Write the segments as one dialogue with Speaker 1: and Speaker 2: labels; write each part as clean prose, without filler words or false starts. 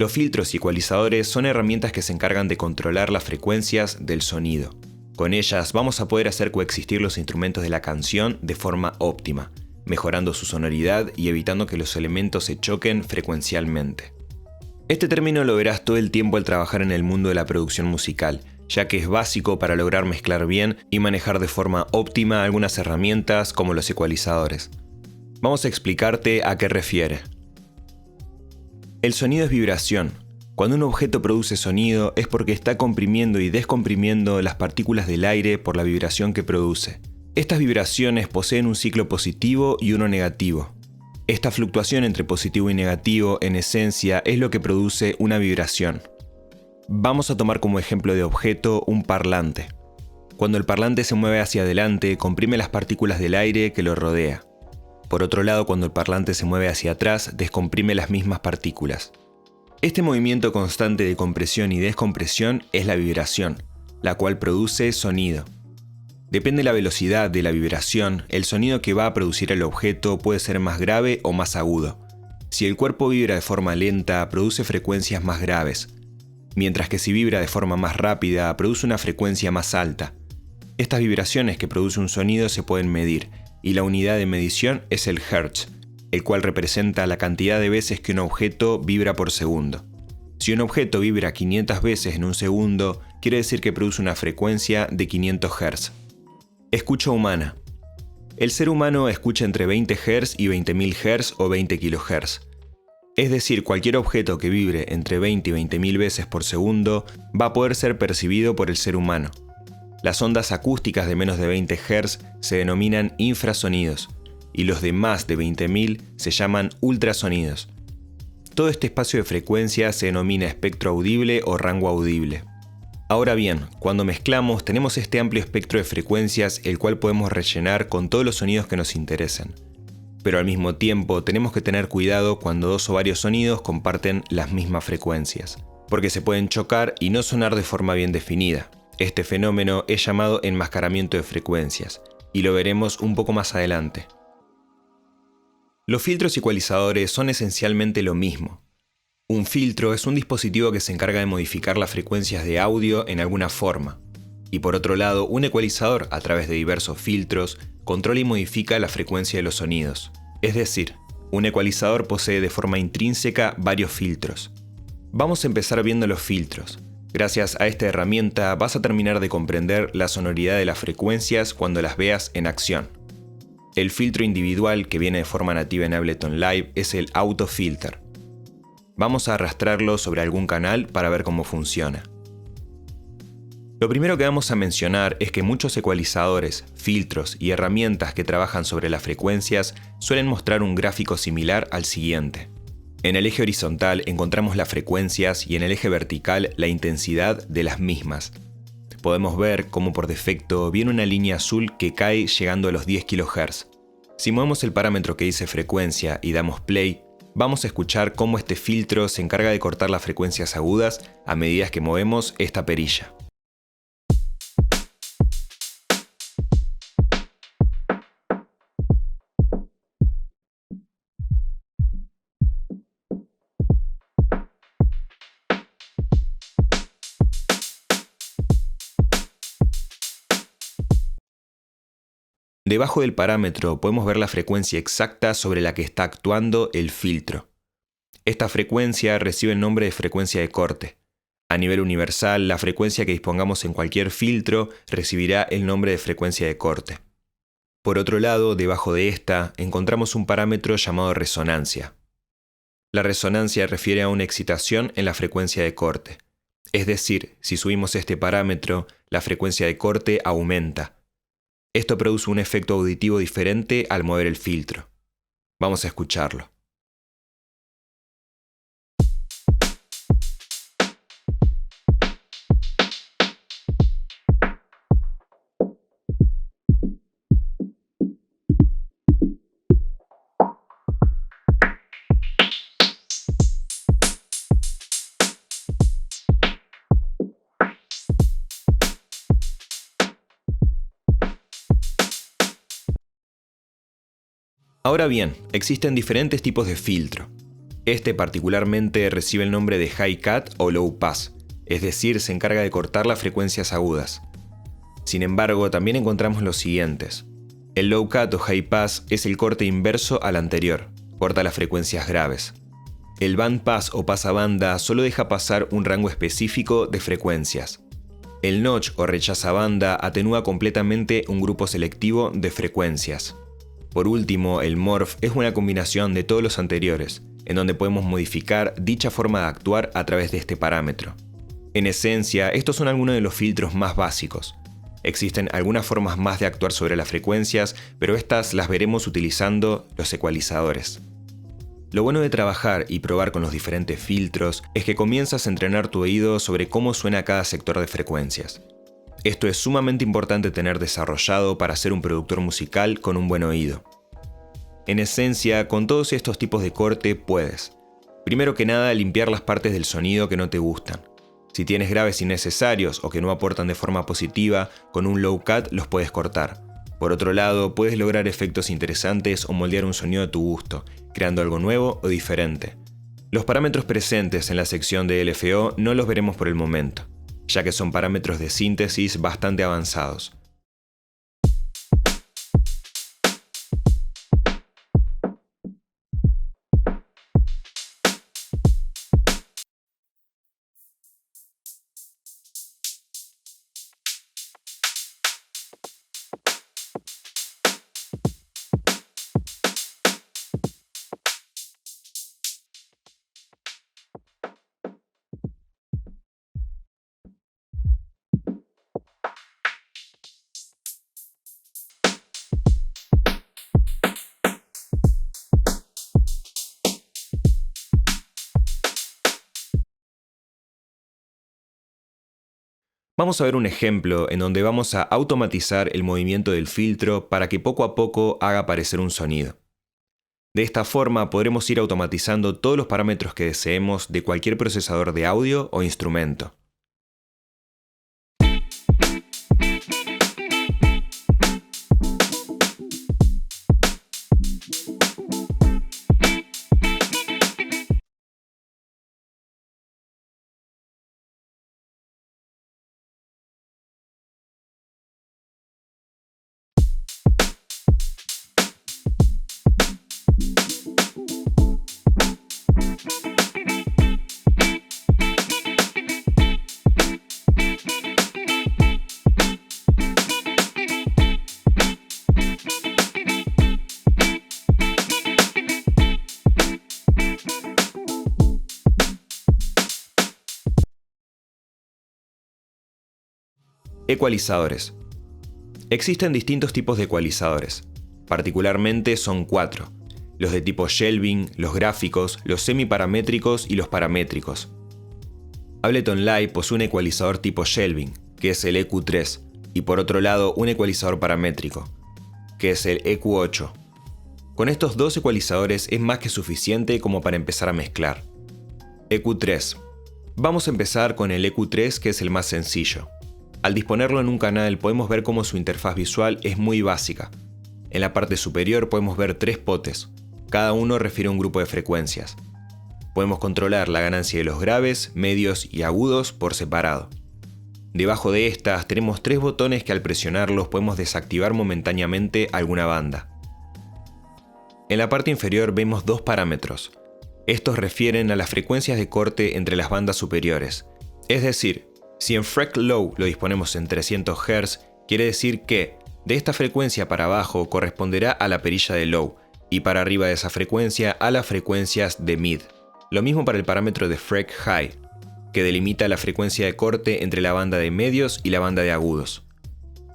Speaker 1: Los filtros y ecualizadores son herramientas que se encargan de controlar las frecuencias del sonido. Con ellas vamos a poder hacer coexistir los instrumentos de la canción de forma óptima, mejorando su sonoridad y evitando que los elementos se choquen frecuencialmente. Este término lo verás todo el tiempo al trabajar en el mundo de la producción musical, ya que es básico para lograr mezclar bien y manejar de forma óptima algunas herramientas como los ecualizadores. Vamos a explicarte a qué refiere. El sonido es vibración. Cuando un objeto produce sonido es porque está comprimiendo y descomprimiendo las partículas del aire por la vibración que produce. Estas vibraciones poseen un ciclo positivo y uno negativo. Esta fluctuación entre positivo y negativo, en esencia, es lo que produce una vibración. Vamos a tomar como ejemplo de objeto un parlante. Cuando el parlante se mueve hacia adelante, comprime las partículas del aire que lo rodea. Por otro lado, cuando el parlante se mueve hacia atrás, descomprime las mismas partículas. Este movimiento constante de compresión y descompresión es la vibración, la cual produce sonido. Depende de la velocidad de la vibración, el sonido que va a producir el objeto puede ser más grave o más agudo. Si el cuerpo vibra de forma lenta, produce frecuencias más graves, mientras que si vibra de forma más rápida, produce una frecuencia más alta. Estas vibraciones que produce un sonido se pueden medir, y la unidad de medición es el hertz, el cual representa la cantidad de veces que un objeto vibra por segundo. Si un objeto vibra 500 veces en un segundo, quiere decir que produce una frecuencia de 500 Hz. Escucha humana. El ser humano escucha entre 20 Hz y 20.000 Hz o 20 kHz. Es decir, cualquier objeto que vibre entre 20 y 20.000 veces por segundo va a poder ser percibido por el ser humano. Las ondas acústicas de menos de 20 Hz se denominan infrasonidos, y los de más de 20.000 se llaman ultrasonidos. Todo este espacio de frecuencia se denomina espectro audible o rango audible. Ahora bien, cuando mezclamos tenemos este amplio espectro de frecuencias el cual podemos rellenar con todos los sonidos que nos interesen. Pero al mismo tiempo tenemos que tener cuidado cuando dos o varios sonidos comparten las mismas frecuencias, porque se pueden chocar y no sonar de forma bien definida. Este fenómeno es llamado enmascaramiento de frecuencias, y lo veremos un poco más adelante. Los filtros ecualizadores son esencialmente lo mismo. Un filtro es un dispositivo que se encarga de modificar las frecuencias de audio en alguna forma. Y por otro lado, un ecualizador, a través de diversos filtros, controla y modifica la frecuencia de los sonidos. Es decir, un ecualizador posee de forma intrínseca varios filtros. Vamos a empezar viendo los filtros. Gracias a esta herramienta vas a terminar de comprender la sonoridad de las frecuencias cuando las veas en acción. El filtro individual que viene de forma nativa en Ableton Live es el Auto Filter. Vamos a arrastrarlo sobre algún canal para ver cómo funciona. Lo primero que vamos a mencionar es que muchos ecualizadores, filtros y herramientas que trabajan sobre las frecuencias suelen mostrar un gráfico similar al siguiente. En el eje horizontal encontramos las frecuencias y en el eje vertical la intensidad de las mismas. Podemos ver cómo por defecto viene una línea azul que cae llegando a los 10 kHz. Si movemos el parámetro que dice frecuencia y damos play, vamos a escuchar cómo este filtro se encarga de cortar las frecuencias agudas a medida que movemos esta perilla. Debajo del parámetro podemos ver la frecuencia exacta sobre la que está actuando el filtro. Esta frecuencia recibe el nombre de frecuencia de corte. A nivel universal, la frecuencia que dispongamos en cualquier filtro recibirá el nombre de frecuencia de corte. Por otro lado, debajo de esta, encontramos un parámetro llamado resonancia. La resonancia refiere a una excitación en la frecuencia de corte. Es decir, si subimos este parámetro, la frecuencia de corte aumenta. Esto produce un efecto auditivo diferente al mover el filtro. Vamos a escucharlo. Ahora bien, existen diferentes tipos de filtro. Este particularmente recibe el nombre de High Cut o Low Pass, es decir, se encarga de cortar las frecuencias agudas. Sin embargo, también encontramos los siguientes. El Low Cut o High Pass es el corte inverso al anterior, corta las frecuencias graves. El Band Pass o pasabanda solo deja pasar un rango específico de frecuencias. El Notch o rechazabanda atenúa completamente un grupo selectivo de frecuencias. Por último, el Morph es una combinación de todos los anteriores, en donde podemos modificar dicha forma de actuar a través de este parámetro. En esencia, estos son algunos de los filtros más básicos. Existen algunas formas más de actuar sobre las frecuencias, pero estas las veremos utilizando los ecualizadores. Lo bueno de trabajar y probar con los diferentes filtros es que comienzas a entrenar tu oído sobre cómo suena cada sector de frecuencias. Esto es sumamente importante tener desarrollado para ser un productor musical con un buen oído. En esencia, con todos estos tipos de corte puedes, primero que nada, limpiar las partes del sonido que no te gustan. Si tienes graves innecesarios o que no aportan de forma positiva, con un low cut los puedes cortar. Por otro lado, puedes lograr efectos interesantes o moldear un sonido a tu gusto, creando algo nuevo o diferente. Los parámetros presentes en la sección de LFO no los veremos por el momento, ya que son parámetros de síntesis bastante avanzados. Vamos a ver un ejemplo en donde vamos a automatizar el movimiento del filtro para que poco a poco haga aparecer un sonido. De esta forma podremos ir automatizando todos los parámetros que deseemos de cualquier procesador de audio o instrumento. Ecualizadores. Existen distintos tipos de ecualizadores. Particularmente son 4. Los de tipo shelving, los gráficos, los semiparamétricos y los paramétricos. Ableton Live posee un ecualizador tipo shelving, que es el EQ3, y por otro lado un ecualizador paramétrico, que es el EQ8. Con estos dos ecualizadores es más que suficiente como para empezar a mezclar. EQ3. Vamos a empezar con el EQ3, que es el más sencillo. Al disponerlo en un canal podemos ver cómo su interfaz visual es muy básica. En la parte superior podemos ver 3 potes, cada uno refiere a un grupo de frecuencias. Podemos controlar la ganancia de los graves, medios y agudos por separado. Debajo de estas tenemos 3 botones que al presionarlos podemos desactivar momentáneamente alguna banda. En la parte inferior vemos 2 parámetros. Estos refieren a las frecuencias de corte entre las bandas superiores, es decir, si en Frec Low lo disponemos en 300 Hz, quiere decir que de esta frecuencia para abajo corresponderá a la perilla de Low y para arriba de esa frecuencia a las frecuencias de Mid. Lo mismo para el parámetro de Frec High, que delimita la frecuencia de corte entre la banda de medios y la banda de agudos.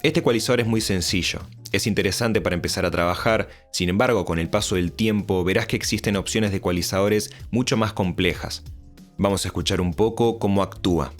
Speaker 1: Este ecualizador es muy sencillo, es interesante para empezar a trabajar, sin embargo con el paso del tiempo verás que existen opciones de ecualizadores mucho más complejas. Vamos a escuchar un poco cómo actúa.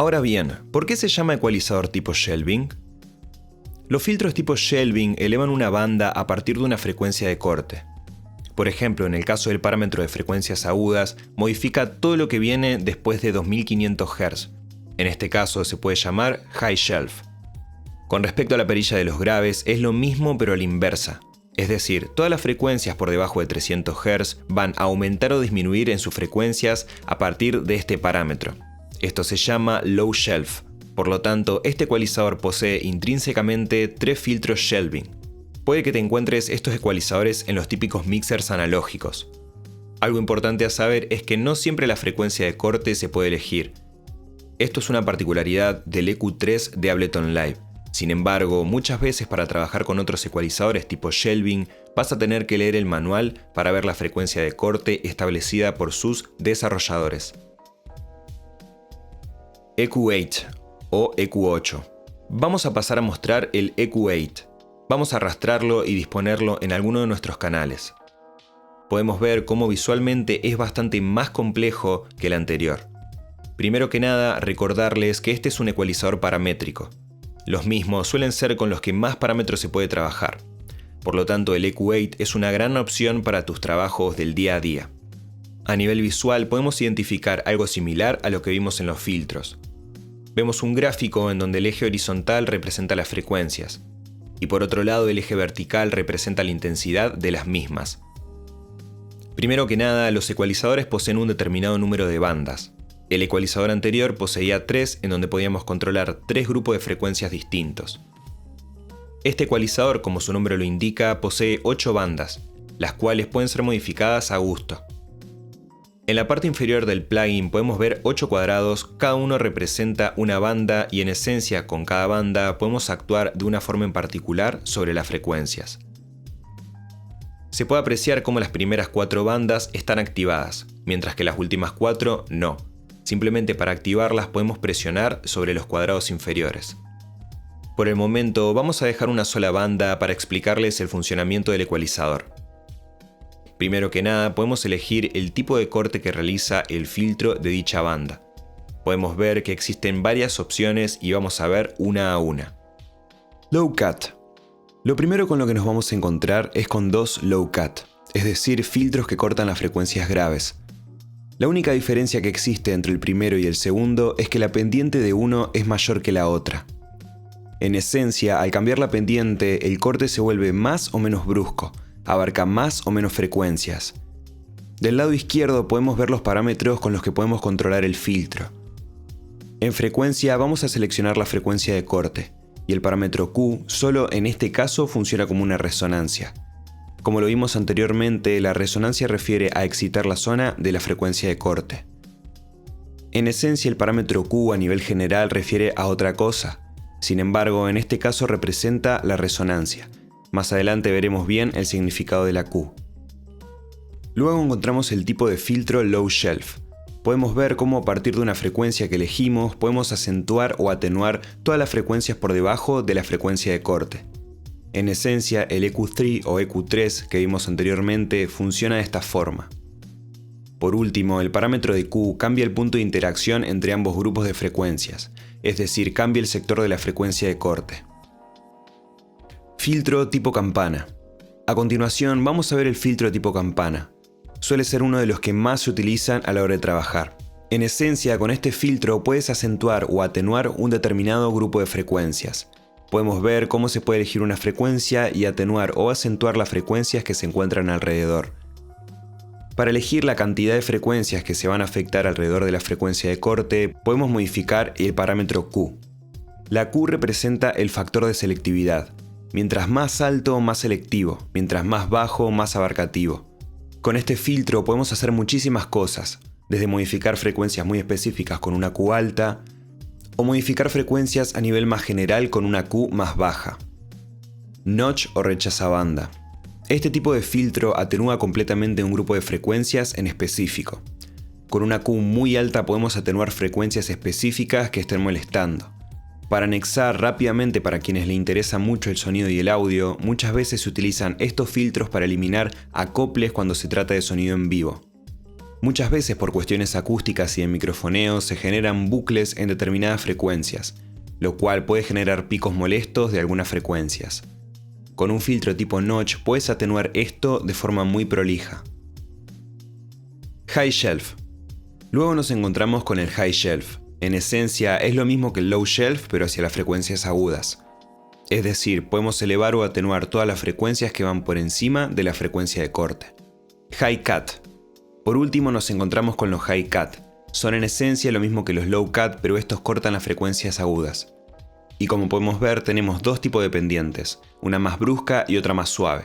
Speaker 1: Ahora bien, ¿por qué se llama ecualizador tipo shelving? Los filtros tipo shelving elevan una banda a partir de una frecuencia de corte. Por ejemplo, en el caso del parámetro de frecuencias agudas, modifica todo lo que viene después de 2500 Hz. En este caso se puede llamar high shelf. Con respecto a la perilla de los graves, es lo mismo pero a la inversa. Es decir, todas las frecuencias por debajo de 300 Hz van a aumentar o disminuir en sus frecuencias a partir de este parámetro. Esto se llama low shelf. Por lo tanto, este ecualizador posee intrínsecamente 3 filtros shelving. Puede que te encuentres estos ecualizadores en los típicos mixers analógicos. Algo importante a saber es que no siempre la frecuencia de corte se puede elegir. Esto es una particularidad del EQ3 de Ableton Live. Sin embargo, muchas veces para trabajar con otros ecualizadores tipo shelving, vas a tener que leer el manual para ver la frecuencia de corte establecida por sus desarrolladores. EQ8 o EQ8. Vamos a pasar a mostrar el EQ8. Vamos a arrastrarlo y disponerlo en alguno de nuestros canales. Podemos ver cómo visualmente es bastante más complejo que el anterior. Primero que nada, recordarles que este es un ecualizador paramétrico. Los mismos suelen ser con los que más parámetros se puede trabajar. Por lo tanto, el EQ8 es una gran opción para tus trabajos del día a día. A nivel visual podemos identificar algo similar a lo que vimos en los filtros. Vemos un gráfico en donde el eje horizontal representa las frecuencias, y por otro lado el eje vertical representa la intensidad de las mismas. Primero que nada, los ecualizadores poseen un determinado número de bandas. El ecualizador anterior poseía 3, en donde podíamos controlar 3 grupos de frecuencias distintos. Este ecualizador, como su nombre lo indica, posee 8 bandas, las cuales pueden ser modificadas a gusto. En la parte inferior del plugin podemos ver 8 cuadrados, cada uno representa una banda y en esencia con cada banda podemos actuar de una forma en particular sobre las frecuencias. Se puede apreciar cómo las primeras 4 bandas están activadas, mientras que las últimas 4 no. Simplemente para activarlas podemos presionar sobre los cuadrados inferiores. Por el momento vamos a dejar una sola banda para explicarles el funcionamiento del ecualizador. Primero que nada podemos elegir el tipo de corte que realiza el filtro de dicha banda. Podemos ver que existen varias opciones y vamos a ver una a una. Low cut. Lo primero con lo que nos vamos a encontrar es con 2 low cut, es decir, filtros que cortan las frecuencias graves. La única diferencia que existe entre el primero y el segundo es que la pendiente de uno es mayor que la otra. En esencia, al cambiar la pendiente, el corte se vuelve más o menos brusco, abarca más o menos frecuencias. Del lado izquierdo podemos ver los parámetros con los que podemos controlar el filtro. En frecuencia vamos a seleccionar la frecuencia de corte, y el parámetro Q solo en este caso funciona como una resonancia. Como lo vimos anteriormente, la resonancia refiere a excitar la zona de la frecuencia de corte. En esencia, el parámetro Q a nivel general refiere a otra cosa. Sin embargo, en este caso representa la resonancia. Más adelante veremos bien el significado de la Q. Luego encontramos el tipo de filtro low shelf. Podemos ver cómo a partir de una frecuencia que elegimos podemos acentuar o atenuar todas las frecuencias por debajo de la frecuencia de corte. En esencia, el EQ3 o EQ3 que vimos anteriormente funciona de esta forma. Por último, el parámetro de Q cambia el punto de interacción entre ambos grupos de frecuencias, es decir, cambia el sector de la frecuencia de corte. Filtro tipo campana. A continuación vamos a ver el filtro tipo campana. Suele ser uno de los que más se utilizan a la hora de trabajar. En esencia, con este filtro puedes acentuar o atenuar un determinado grupo de frecuencias. Podemos ver cómo se puede elegir una frecuencia y atenuar o acentuar las frecuencias que se encuentran alrededor. Para elegir la cantidad de frecuencias que se van a afectar alrededor de la frecuencia de corte, podemos modificar el parámetro Q. La Q representa el factor de selectividad. Mientras más alto, más selectivo. Mientras más bajo, más abarcativo. Con este filtro podemos hacer muchísimas cosas, desde modificar frecuencias muy específicas con una Q alta, o modificar frecuencias a nivel más general con una Q más baja. Notch o rechaza banda. Este tipo de filtro atenúa completamente un grupo de frecuencias en específico. Con una Q muy alta podemos atenuar frecuencias específicas que estén molestando. Para anexar rápidamente para quienes le interesa mucho el sonido y el audio, muchas veces se utilizan estos filtros para eliminar acoples cuando se trata de sonido en vivo. Muchas veces por cuestiones acústicas y de microfoneo se generan bucles en determinadas frecuencias, lo cual puede generar picos molestos de algunas frecuencias. Con un filtro tipo notch puedes atenuar esto de forma muy prolija. High shelf. Luego nos encontramos con el high shelf. En esencia es lo mismo que el low shelf pero hacia las frecuencias agudas. Es decir, podemos elevar o atenuar todas las frecuencias que van por encima de la frecuencia de corte. High cut. Por último nos encontramos con los high cut. Son en esencia lo mismo que los low cut, pero estos cortan las frecuencias agudas. Y como podemos ver, tenemos dos tipos de pendientes, una más brusca y otra más suave.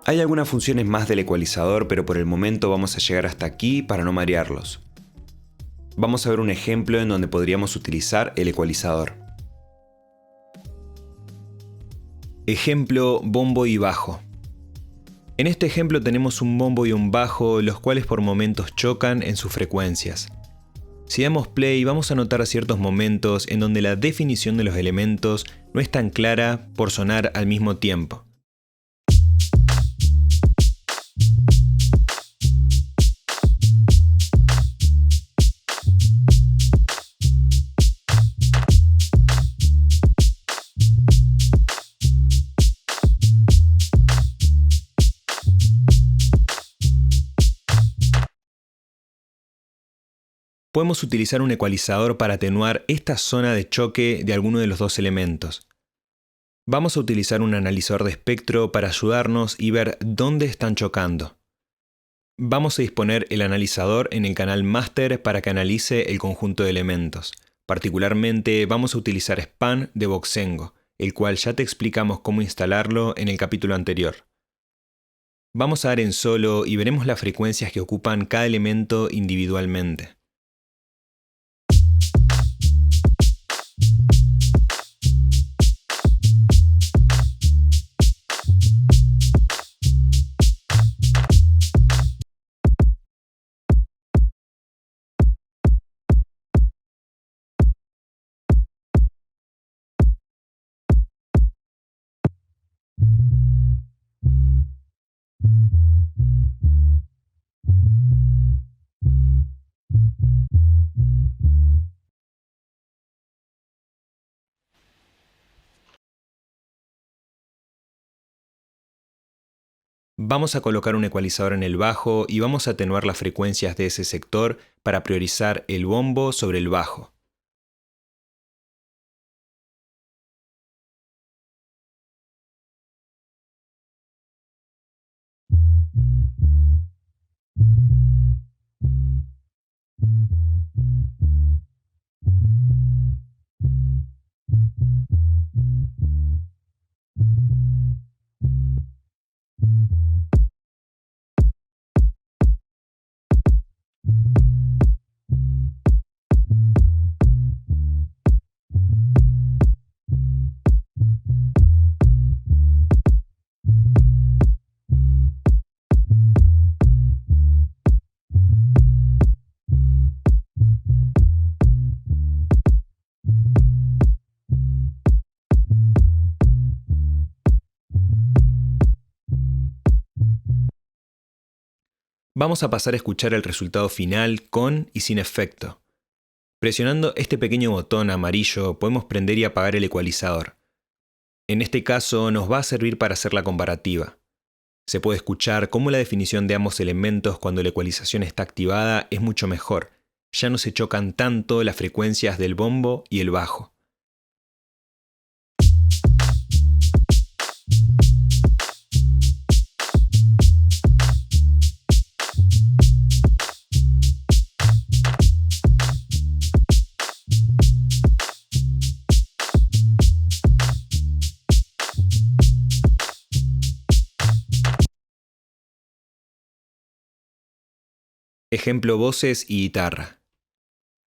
Speaker 1: Hay algunas funciones más del ecualizador, pero por el momento vamos a llegar hasta aquí para no marearlos. Vamos a ver un ejemplo en donde podríamos utilizar el ecualizador. Ejemplo, bombo y bajo. En este ejemplo tenemos un bombo y un bajo, los cuales por momentos chocan en sus frecuencias. Si damos play, vamos a notar ciertos momentos en donde la definición de los elementos no es tan clara por sonar al mismo tiempo. Podemos utilizar un ecualizador para atenuar esta zona de choque de alguno de los dos elementos. Vamos a utilizar un analizador de espectro para ayudarnos y ver dónde están chocando. Vamos a disponer el analizador en el canal Master para que analice el conjunto de elementos. Particularmente vamos a utilizar Span de Voxengo, el cual ya te explicamos cómo instalarlo en el capítulo anterior. Vamos a dar en solo y veremos las frecuencias que ocupan cada elemento individualmente. Vamos a colocar un ecualizador en el bajo y vamos a atenuar las frecuencias de ese sector para priorizar el bombo sobre el bajo. Vamos a pasar a escuchar el resultado final con y sin efecto. Presionando este pequeño botón amarillo podemos prender y apagar el ecualizador. En este caso nos va a servir para hacer la comparativa. Se puede escuchar cómo la definición de ambos elementos cuando la ecualización está activada es mucho mejor. Ya no se chocan tanto las frecuencias del bombo y el bajo. Ejemplo voces y guitarra.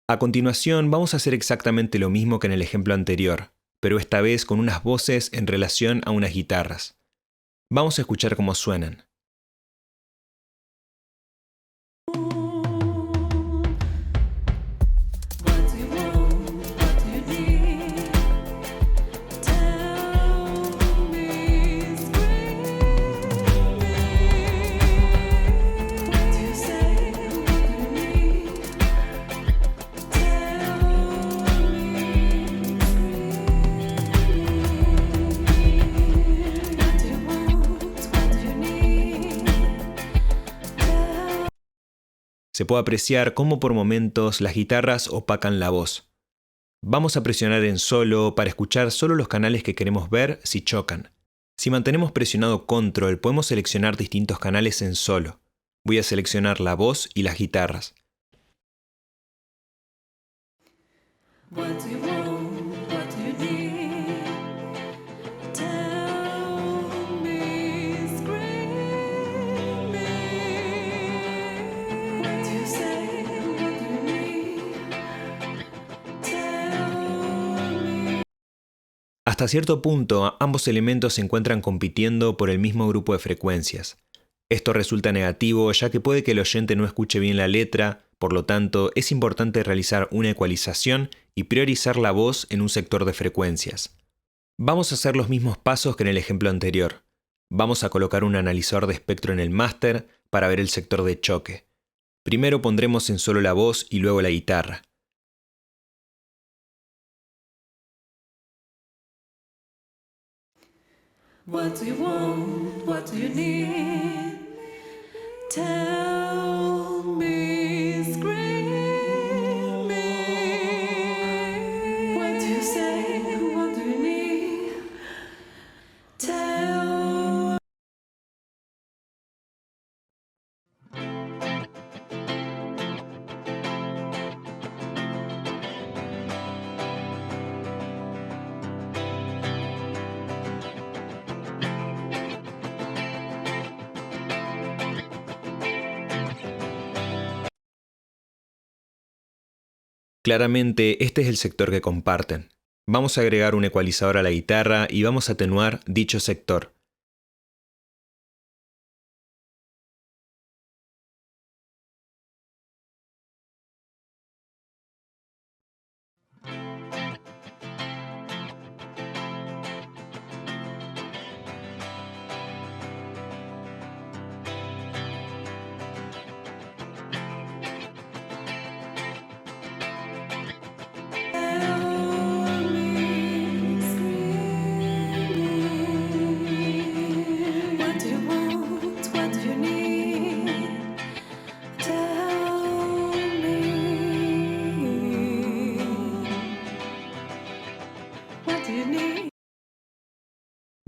Speaker 1: A continuación vamos a hacer exactamente lo mismo que en el ejemplo anterior, pero esta vez con unas voces en relación a unas guitarras. Vamos a escuchar cómo suenan. Se puede apreciar cómo por momentos las guitarras opacan la voz. Vamos a presionar en solo para escuchar solo los canales que queremos ver si chocan. Si mantenemos presionado Control, podemos seleccionar distintos canales en solo. Voy a seleccionar la voz y las guitarras. Hasta cierto punto, ambos elementos se encuentran compitiendo por el mismo grupo de frecuencias. Esto resulta negativo ya que puede que el oyente no escuche bien la letra, por lo tanto es importante realizar una ecualización y priorizar la voz en un sector de frecuencias. Vamos a hacer los mismos pasos que en el ejemplo anterior. Vamos a colocar un analizador de espectro en el máster para ver el sector de choque. Primero pondremos en solo la voz y luego la guitarra.
Speaker 2: What do you want? What do you need? Tell me, scream me. What do you say? What do you need? Tell.
Speaker 1: Claramente, este es el sector que comparten. Vamos a agregar un ecualizador a la guitarra y vamos a atenuar dicho sector.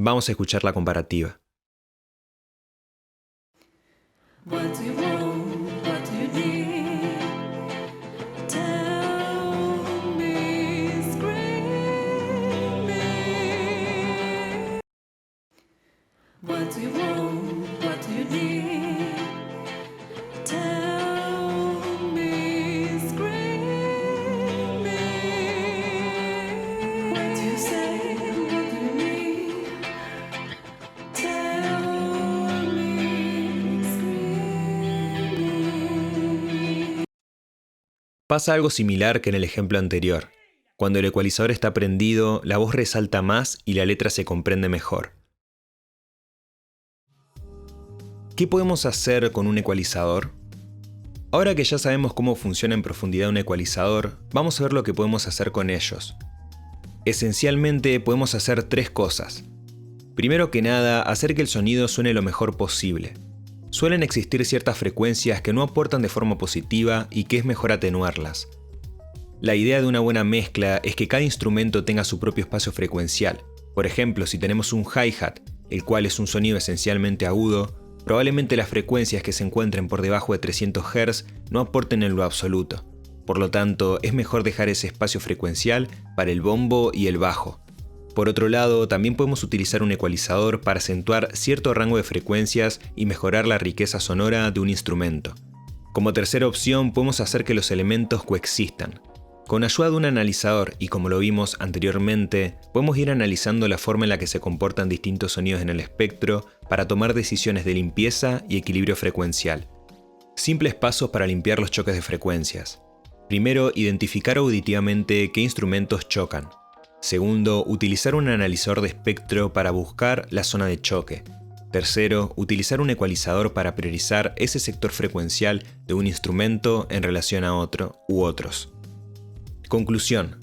Speaker 1: Vamos a escuchar la comparativa.
Speaker 2: What do you want? What do you need? Tell me, scream me. What do you want? What do you need? Tell me, scream me. What do you say? What do you need? Tell me, scream me.
Speaker 1: Pasa algo similar que en el ejemplo anterior. Cuando el ecualizador está prendido, la voz resalta más y la letra se comprende mejor. ¿Qué podemos hacer con un ecualizador? Ahora que ya sabemos cómo funciona en profundidad un ecualizador, vamos a ver lo que podemos hacer con ellos. Esencialmente podemos hacer tres cosas. Primero que nada, hacer que el sonido suene lo mejor posible. Suelen existir ciertas frecuencias que no aportan de forma positiva y que es mejor atenuarlas. La idea de una buena mezcla es que cada instrumento tenga su propio espacio frecuencial. Por ejemplo, si tenemos un hi-hat, el cual es un sonido esencialmente agudo, probablemente las frecuencias que se encuentren por debajo de 300 Hz no aporten en lo absoluto. Por lo tanto, es mejor dejar ese espacio frecuencial para el bombo y el bajo. Por otro lado, también podemos utilizar un ecualizador para acentuar cierto rango de frecuencias y mejorar la riqueza sonora de un instrumento. Como tercera opción, podemos hacer que los elementos coexistan. Con ayuda de un analizador y como lo vimos anteriormente, podemos ir analizando la forma en la que se comportan distintos sonidos en el espectro para tomar decisiones de limpieza y equilibrio frecuencial. Simples pasos para limpiar los choques de frecuencias. Primero, identificar auditivamente qué instrumentos chocan. Segundo, utilizar un analizador de espectro para buscar la zona de choque. Tercero, utilizar un ecualizador para priorizar ese sector frecuencial de un instrumento en relación a otro u otros. Conclusión.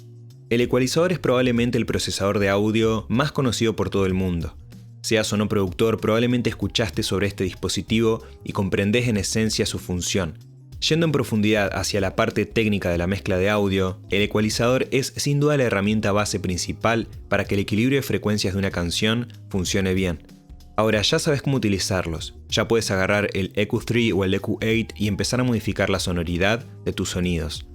Speaker 1: El ecualizador es probablemente el procesador de audio más conocido por todo el mundo. Seas o no productor, probablemente escuchaste sobre este dispositivo y comprendés en esencia su función. Yendo en profundidad hacia la parte técnica de la mezcla de audio, el ecualizador es sin duda la herramienta base principal para que el equilibrio de frecuencias de una canción funcione bien. Ahora ya sabes cómo utilizarlos, ya puedes agarrar el EQ3 o el EQ8 y empezar a modificar la sonoridad de tus sonidos.